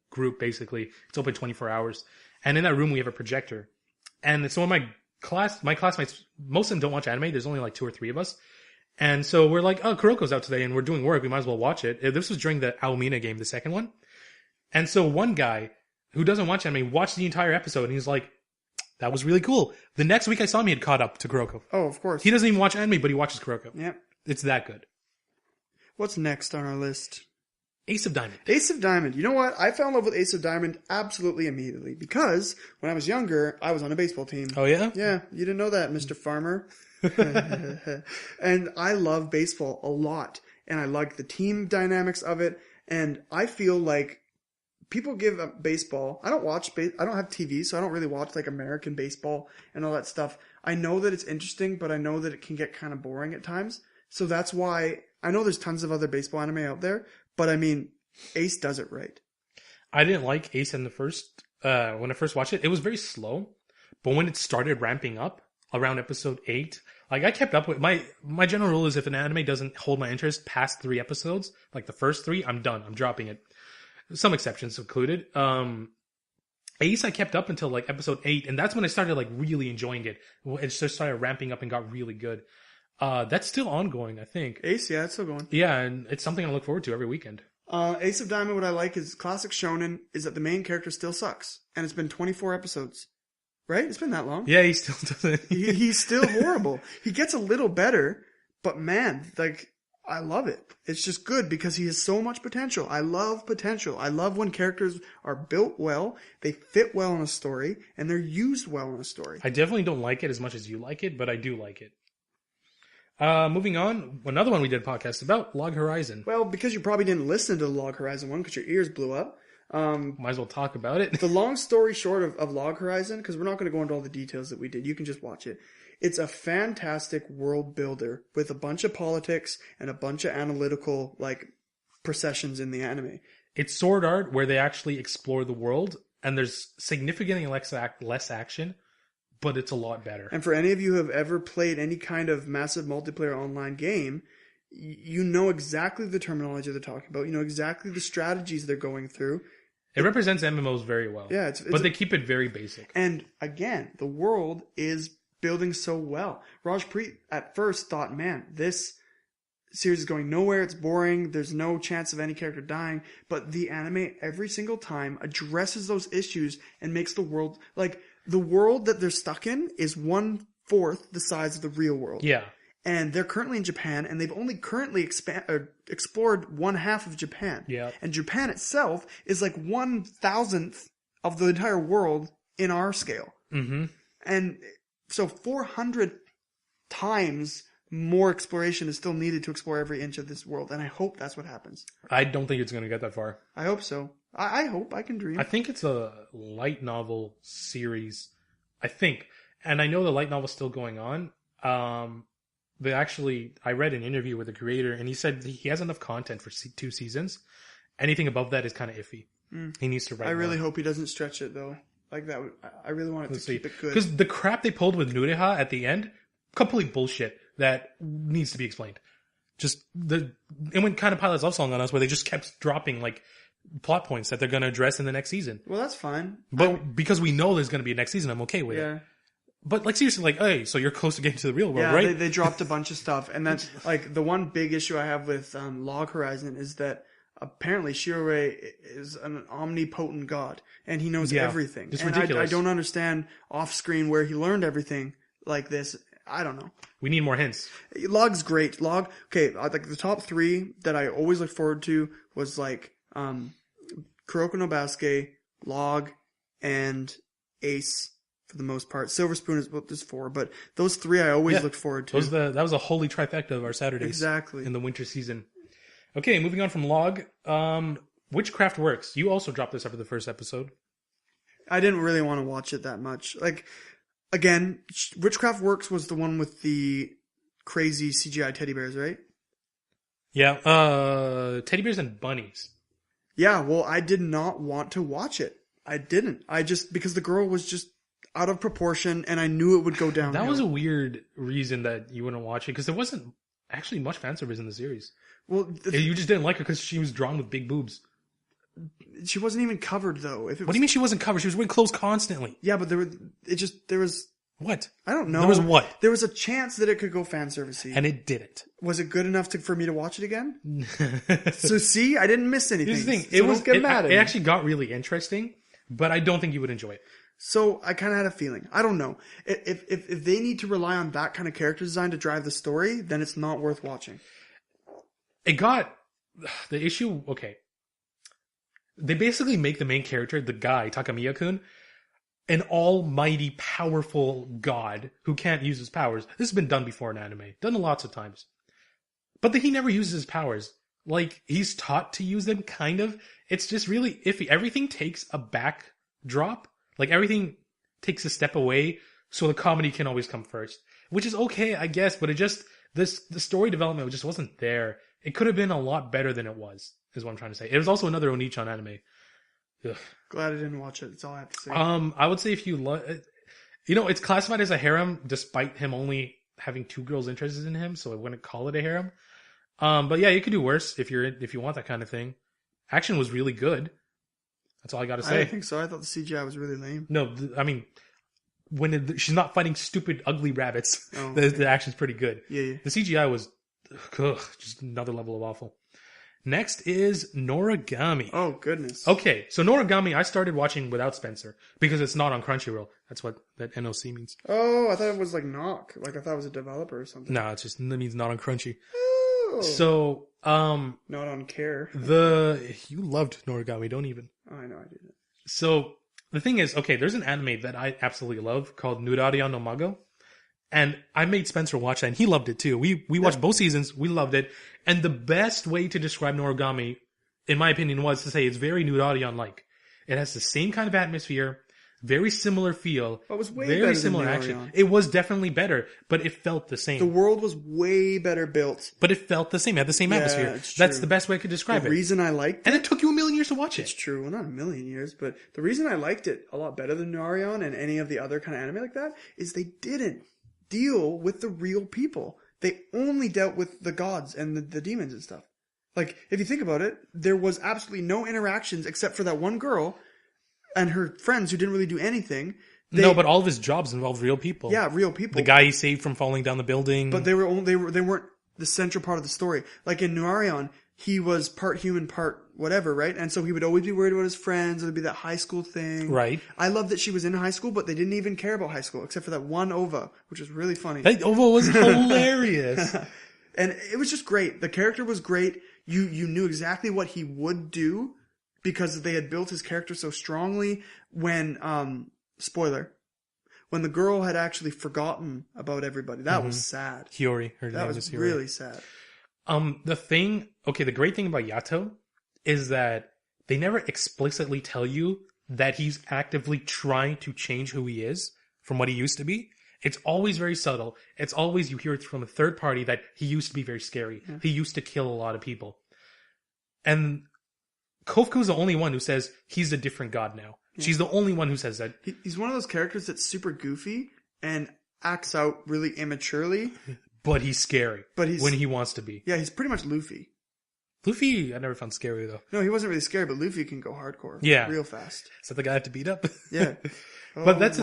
group. Basically, it's open 24 hours, and in that room we have a projector. And so in my classmates, most of them don't watch anime. There's only like 2 or 3 of us, and so we're like, oh, Kuroko's out today, and we're doing work. We might as well watch it. This was during the Aomina game, the second one, and so one guy who doesn't watch anime watched the entire episode, and he's like, that was really cool. The next week I saw him, he had caught up to Kuroko. Oh, of course. He doesn't even watch anime, but he watches Kuroko. Yep. It's that good. What's next on our list? Ace of Diamond. Ace of Diamond. You know what? I fell in love with Ace of Diamond absolutely immediately because when I was younger, I was on a baseball team. Oh, yeah? Yeah. You didn't know that, Mr. Farmer. And I love baseball a lot. And I like the team dynamics of it. And I feel like people give up baseball. I don't have TV, so I don't really watch like American baseball and all that stuff. I know that it's interesting, but I know that it can get kind of boring at times. So that's why I know there's tons of other baseball anime out there, but I mean, Ace does it right. I didn't like Ace in the first, when I first watched it. It was very slow, but when it started ramping up around episode 8, like I kept up with my general rule is if an anime doesn't hold my interest past 3 episodes, like the first 3, I'm done. I'm dropping it. Some exceptions included. Ace I kept up until like episode 8, and that's when I started like really enjoying it. It just started ramping up and got really good. That's still ongoing, I think. Ace, yeah, it's still going. Yeah, and it's something I look forward to every weekend. Ace of Diamond, what I like is classic shonen is that the main character still sucks. And it's been 24 episodes. Right? It's been that long. Yeah, he still doesn't. He's still horrible. He gets a little better, but man, like, I love it. It's just good because he has so much potential. I love potential. I love when characters are built well, they fit well in a story, and they're used well in a story. I definitely don't like it as much as you like it, but I do like it. Moving on, another one we did a podcast about, Log Horizon. Well, because you probably didn't listen to the Log Horizon one because your ears blew up. Might as well talk about it. The long story short of Log Horizon, because we're not going to go into all the details that we did. You can just watch it. It's a fantastic world builder with a bunch of politics and a bunch of analytical like processions in the anime. It's Sword Art where they actually explore the world, and there's significantly less action, but it's a lot better. And for any of you who have ever played any kind of massive multiplayer online game, you know exactly the terminology they're talking about. You know exactly the strategies they're going through. It represents MMOs very well. Yeah, but they keep it very basic. And again, the world is building so well. Rajpreet at first thought, man, this series is going nowhere. It's boring. There's no chance of any character dying. But the anime every single time addresses those issues and makes the world like the world that they're stuck in is 1/4 the size of the real world. Yeah. And they're currently in Japan, and they've only currently explored 1/2 of Japan. Yeah. And Japan itself is like 1,000th of the entire world in our scale. Mm-hmm. And so 400 times more exploration is still needed to explore every inch of this world. And I hope that's what happens. I don't think it's going to get that far. I hope so. I hope. I can dream. I think it's a light novel series. I think. And I know the light novel's still going on. I read an interview with the creator, and he said he has enough content for 2 seasons. Anything above that is kind of iffy. He needs to write I really more. hope he doesn't stretch it, though. Like that, I really want it to keep it good. Because the crap they pulled with Nureha at the end, complete bullshit that needs to be explained. It went kind of Pilot's Love Song on us, where they just kept dropping like plot points that they're going to address in the next season. Well, that's fine. But because we know there's going to be a next season, I'm okay with it. But like seriously, like, hey, so you're close to getting to the real world, right? They dropped a bunch of stuff, and that's like the one big issue I have with Log Horizon is that apparently Shiroi is an omnipotent god, and he knows everything. It's and ridiculous. I don't understand off screen where he learned everything like this. I don't know. We need more hints. Log's great. Log, okay, like the top 3 that I always look forward to was like Kuroko no Basuke, Log, and Ace for the most part. Silver Spoon is what there's 4, but those 3 I always looked forward to. That was a holy trifecta of our Saturdays. Exactly. In the winter season. Okay, moving on from Log. Witchcraft Works. You also dropped this after the first episode. I didn't really want to watch it that much. Like, again, Witchcraft Works was the one with the crazy CGI teddy bears, right? Yeah, teddy bears and bunnies. Yeah, well, I did not want to watch it. I didn't. Because the girl was just out of proportion and I knew it would go down. That was a weird reason that you wouldn't watch it, because there wasn't actually much fan service in the series. Well, you just didn't like her because she was drawn with big boobs. She wasn't even covered though. What do you mean she wasn't covered? She was wearing clothes constantly. Yeah, but there was what? I don't know. There was what? There was a chance that it could go fan servicey. And it didn't. Was it good enough for me to watch it again? So see, I didn't miss anything. Here's the thing. So it actually got really interesting, but I don't think you would enjoy it. So I kind of had a feeling. I don't know. If they need to rely on that kind of character design to drive the story, then it's not worth watching. It got the issue. Okay. They basically make the main character, the guy, Takamiya-kun, an almighty, powerful god who can't use his powers. This has been done before in anime. Done lots of times. But he never uses his powers. Like, he's taught to use them, kind of. It's just really iffy. Everything takes a backdrop. Like, everything takes a step away, so the comedy can always come first. Which is okay, I guess, but the story development just wasn't there. It could have been a lot better than it was, is what I'm trying to say. It was also another Onichan anime. Ugh. Glad I didn't watch it. That's all I have to say. I would say if you love, it's classified as a harem despite him only having 2 girls interested in him, so I wouldn't call it a harem. But yeah, you could do worse if you want that kind of thing. Action was really good. That's all I got to say. I don't think so. I thought the CGI was really lame. No, I mean, when she's not fighting stupid, ugly rabbits, the action's pretty good. Yeah. The CGI was just another level of awful. Next is Noragami. Oh, goodness. Okay, so Noragami I started watching without Spencer because it's not on Crunchyroll. That's what that NOC means. Oh, I thought it was like Knock. Like I thought it was a developer or something. No, it means not on Crunchy. Oh. So, not on Care. You loved Noragami, don't even. Oh, I know I didn't. So, the thing is, okay, there's an anime that I absolutely love called Nuraria no Mago. And I made Spencer watch that, and he loved it too. We watched both seasons, we loved it. And the best way to describe Noragami, in my opinion, was to say it's very Nurarion-like. It has the same kind of atmosphere, very similar feel. But it was way very better similar than action. Nurarion. It was definitely better, but it felt the same. The world was way better built. But it felt the same. It had the same atmosphere. It's true. That's the best way I could describe The it. reason I liked it. And it took you a million years to watch It's it. true. Well, not a million years, but the reason I liked it a lot better than Nurarion and any of the other kind of anime like that is they didn't deal with the real people. They only dealt with the gods and the demons and stuff. Like, if you think about it, there was absolutely no interactions except for that one girl and her friends who didn't really do anything. No, but all of his jobs involved real people. Yeah, real people. The guy he saved from falling down the building. But they weren't the central part of the story. Like in Nurarion, he was part human, part whatever, right? And so he would always be worried about his friends. It would be that high school thing. Right. I love that she was in high school, but they didn't even care about high school, except for that one Ova, which was really funny. That Ova was hilarious. And it was just great. The character was great. You knew exactly what he would do because they had built his character so strongly when, spoiler, when the girl had actually forgotten about everybody. That was sad. Hiyori. Her name That was is Hiyori. really sad. The great thing about Yato is that they never explicitly tell you that he's actively trying to change who he is from what he used to be. It's always very subtle. It's always, you hear it from a third party that he used to be very scary. Yeah. He used to kill a lot of people. And Kofuku's the only one who says he's a different god now. Yeah. She's the only one who says that. He's one of those characters that's super goofy and acts out really immaturely. But he's scary. When he wants to be. Yeah, he's pretty much Luffy. Luffy, I never found scary though. No, he wasn't really scary, but Luffy can go hardcore. Yeah. Real fast. Is that the guy I have to beat up? Yeah. But that's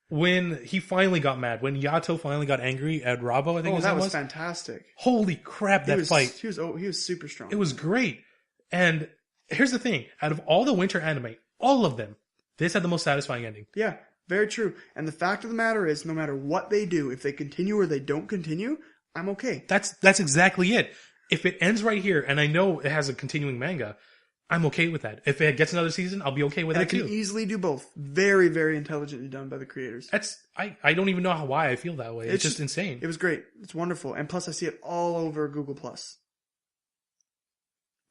when he finally got mad, when Yato finally got angry at Rabo, I think that was fantastic. Holy crap, fight. He was super strong. It was great. And here's the thing, out of all the winter anime, all of them, this had the most satisfying ending. Yeah. Very true. And the fact of the matter is, no matter what they do, if they continue or they don't continue, I'm okay. That's exactly it. If it ends right here, and I know it has a continuing manga, I'm okay with that. If it gets another season, I'll be okay with that too. I can easily do both. Very, very intelligently done by the creators. I don't even know why I feel that way. It's just insane. It was great. It's wonderful. And plus I see it all over Google+.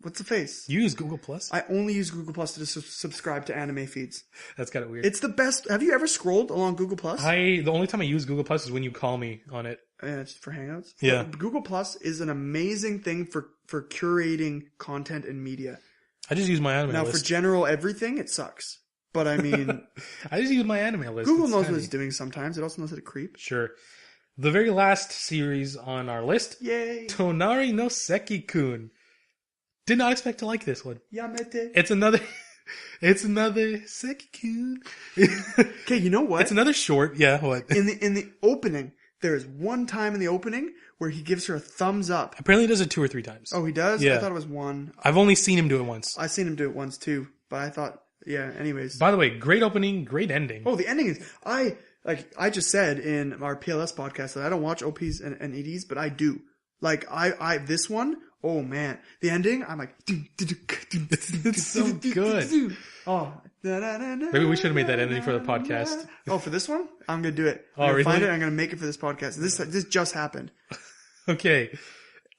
What's the face? You use Google Plus? I only use Google Plus to subscribe to anime feeds. That's kind of weird. It's the best. Have you ever scrolled along Google Plus? The only time I use Google Plus is when you call me on it. Yeah, it's for Hangouts. Yeah. Google Plus is an amazing thing for curating content and media. I just use my anime list. Now, for general everything, it sucks. But I mean... I just use my anime list. Google knows what it's doing sometimes. It also knows how to creep. Sure. The very last series on our list. Yay! Tonari no Seki-kun. Did not expect to like this one. Yamete. It's another Seki-kun. Okay, you know what? It's another short. Yeah, what? In the opening, there is one time in the opening where he gives her a thumbs up. Apparently he does it 2 or 3 times. Oh, he does? Yeah. I thought it was one. I've only seen him do it once. I've seen him do it once too, but I thought, yeah, anyways. By the way, great opening, great ending. Oh, the ending is, I just said in our PLS podcast that I don't watch OPs and EDs, but I do. Like, this one, oh man. The ending, I'm like, It's so good. Oh. Maybe we should have made that ending for the podcast. Oh, for this one? I'm gonna do it. Oh, I'm gonna really? find it, I'm gonna make it for this podcast. This just happened. Okay.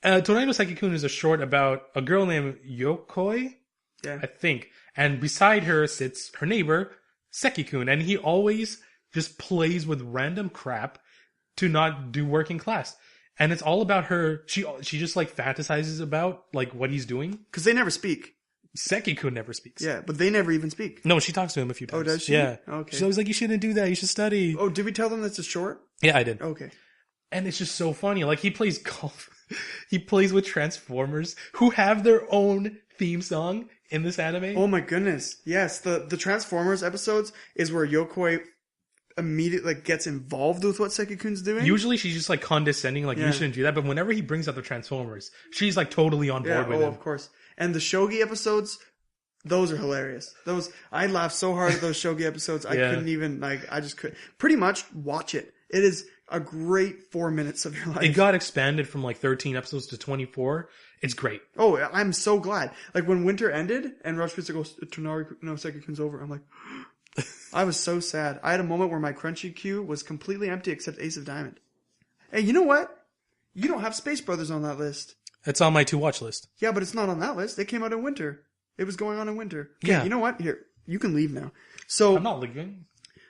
Tonari no Seki-kun is a short about a girl named Yokoi, Yeah. I think. And beside her sits her neighbor, Seki-kun. And he always just plays with random crap to not do work in class. And it's all about her. She just like fantasizes about like what he's doing. Because they never speak. Seki-kun never speaks. Yeah, but they never even speak. No, she talks to him a few times. Oh, does she? Yeah. Okay. She's always like, you shouldn't do that. You should study. Oh, did we tell them that's a short? Yeah, I did. Okay. And it's just so funny. Like, he plays golf. He plays with Transformers, who have their own theme song in this anime. Oh my goodness. Yes, the Transformers episodes is where Yokoi immediately gets involved with what Seki-kun's doing. Usually she's just like condescending, like, you shouldn't do that. But whenever he brings up the Transformers, she's like totally on board with him. Of course. And the Shogi episodes, those are hilarious. I laughed so hard at those Shogi episodes. I couldn't even, I just couldn't. Pretty much watch it. It is a great 4 minutes of your life. It got expanded from like 13 episodes to 24. It's great. Oh, I'm so glad. Like when winter ended and Rush Pizza goes, Tonari no Seki-kun's over, I'm like, I was so sad. I had a moment where my Crunchy queue was completely empty except Ace of Diamond. Hey, you know what? You don't have Space Brothers on that list. It's on my to-watch list. Yeah, but it's not on that list. It came out in winter. It was going on in winter. Okay, Yeah. You know what? Here, you can leave now. So, I'm not leaving.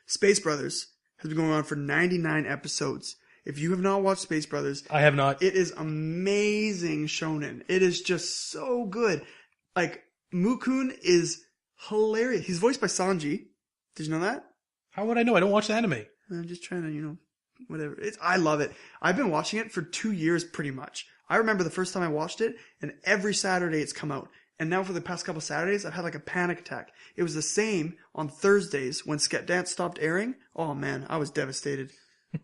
Space Brothers has been going on for 99 episodes. If you have not watched Space Brothers, I have not. it is amazing shonen. It is just so good. Like, Mukun is hilarious. He's voiced by Sanji. Did you know that? How would I know? I don't watch the anime. I'm just trying to, whatever. I love it. I've been watching it for 2 years pretty much. I remember the first time I watched it, and every Saturday it's come out. And now for the past couple Saturdays, I've had like a panic attack. It was the same on Thursdays when Sket Dance stopped airing. Oh man, I was devastated.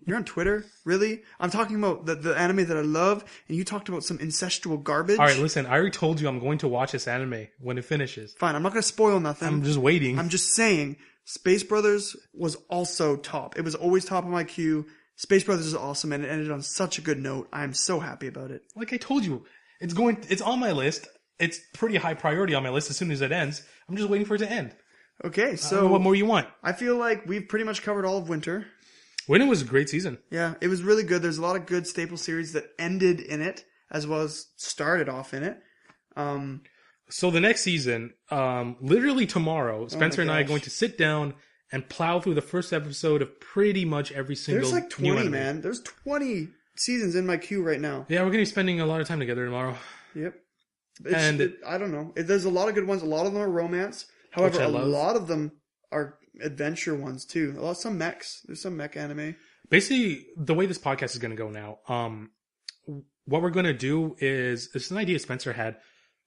You're on Twitter? Really? I'm talking about the anime that I love, and you talked about some incestual garbage. Alright, listen, I already told you I'm going to watch this anime when it finishes. Fine, I'm not going to spoil nothing. I'm just waiting. I'm just saying, Space Brothers was also top. It was always top of my queue. Space Brothers is awesome, and it ended on such a good note. I'm so happy about it. Like I told you, it's on my list. It's pretty high priority on my list as soon as it ends. I'm just waiting for it to end. Okay, I don't know so what more you want? I feel like we've pretty much covered all of winter. Winter was a great season. Yeah, it was really good. There's a lot of good staple series that ended in it, as well as started off in it. So the next season, literally tomorrow, Spencer and I are going to sit down and plow through the first episode of pretty much every single There's like 20, new anime. man. There's 20 seasons in my queue right now. Yeah, we're going to be spending a lot of time together tomorrow. Yep. I don't know. There's a lot of good ones. A lot of them are romance. However, a lot of them are adventure ones too. Some mechs. There's some mech anime. Basically, the way this podcast is going to go now, what we're going to do is, it's an idea Spencer had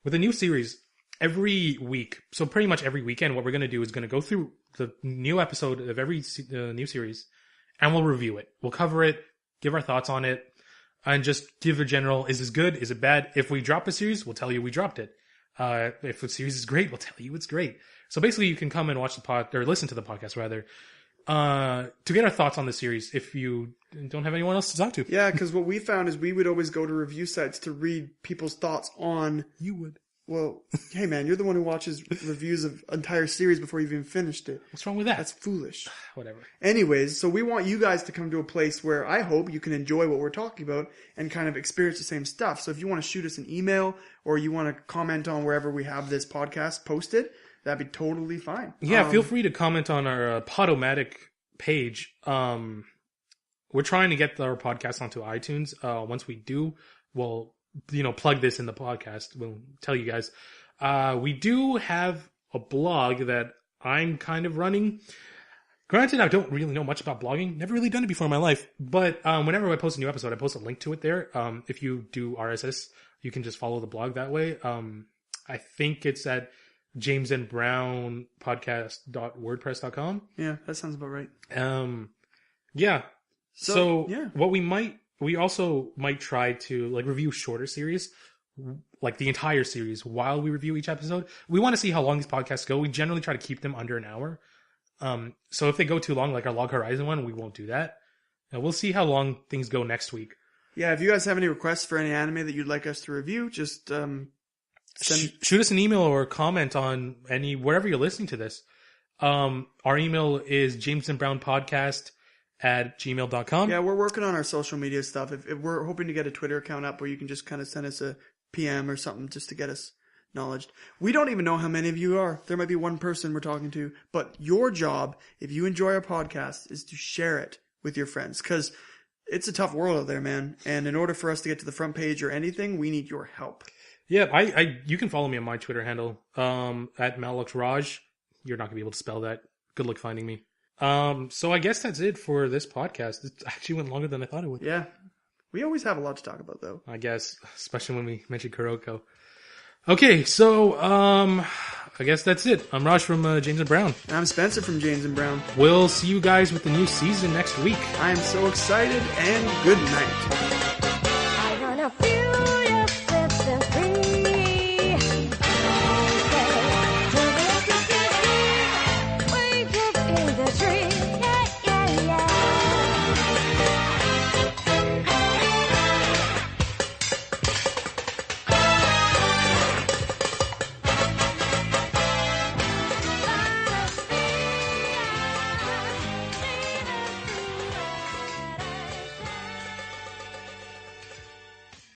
with a new series every week. So pretty much every weekend, what we're going to do is going to go through the new episode of every new series, and we'll review it. We'll cover it, give our thoughts on it, and just give a general, is this good? Is it bad? If we drop a series, we'll tell you we dropped it. If the series is great, we'll tell you it's great. So basically, you can come and watch the pod, or listen to the podcast rather, to get our thoughts on the series if you don't have anyone else to talk to. Yeah, because what we found is we would always go to review sites to read people's thoughts on... You would. Well, hey man, you're the one who watches reviews of entire series before you've even finished it. What's wrong with that? That's foolish. Whatever. Anyways, so we want you guys to come to a place where I hope you can enjoy what we're talking about and kind of experience the same stuff. So if you want to shoot us an email or you want to comment on wherever we have this podcast posted, that'd be totally fine. Yeah, feel free to comment on our Podomatic page. We're trying to get our podcast onto iTunes. Once we do, we'll plug this in the podcast. We'll tell you guys. We do have a blog that I'm kind of running. Granted, I don't really know much about blogging. Never really done it before in my life. But whenever I post a new episode, I post a link to it there. If you do RSS, you can just follow the blog that way. I think it's at jamesandbrownpodcast.wordpress.com. Yeah, that sounds about right. Yeah. So yeah. We also might try to review shorter series, like the entire series, while we review each episode. We want to see how long these podcasts go. We generally try to keep them under an hour. So if they go too long, like our Log Horizon one, we won't do that. And we'll see how long things go next week. Yeah, if you guys have any requests for any anime that you'd like us to review, just shoot us an email or comment on wherever you're listening to this. Our email is jamesandbrownpodcast@gmail.com. Yeah, we're working on our social media stuff. If we're hoping to get a Twitter account up where you can just kind of send us a PM or something just to get us acknowledged. We don't even know how many of you are. There might be one person we're talking to. But your job, if you enjoy our podcast, is to share it with your friends. Because it's a tough world out there, man. And in order for us to get to the front page or anything, we need your help. Yeah, you can follow me on my Twitter handle, at MaluxRaj. You're not going to be able to spell that. Good luck finding me. So I guess that's it for this podcast. It actually went longer than I thought it would. Yeah. We always have a lot to talk about, though. I guess, especially when we mentioned Kuroko. Okay, so, I guess that's it. I'm Raj from James and Brown. And I'm Spencer from James and Brown. We'll see you guys with the new season next week. I am so excited, and good night.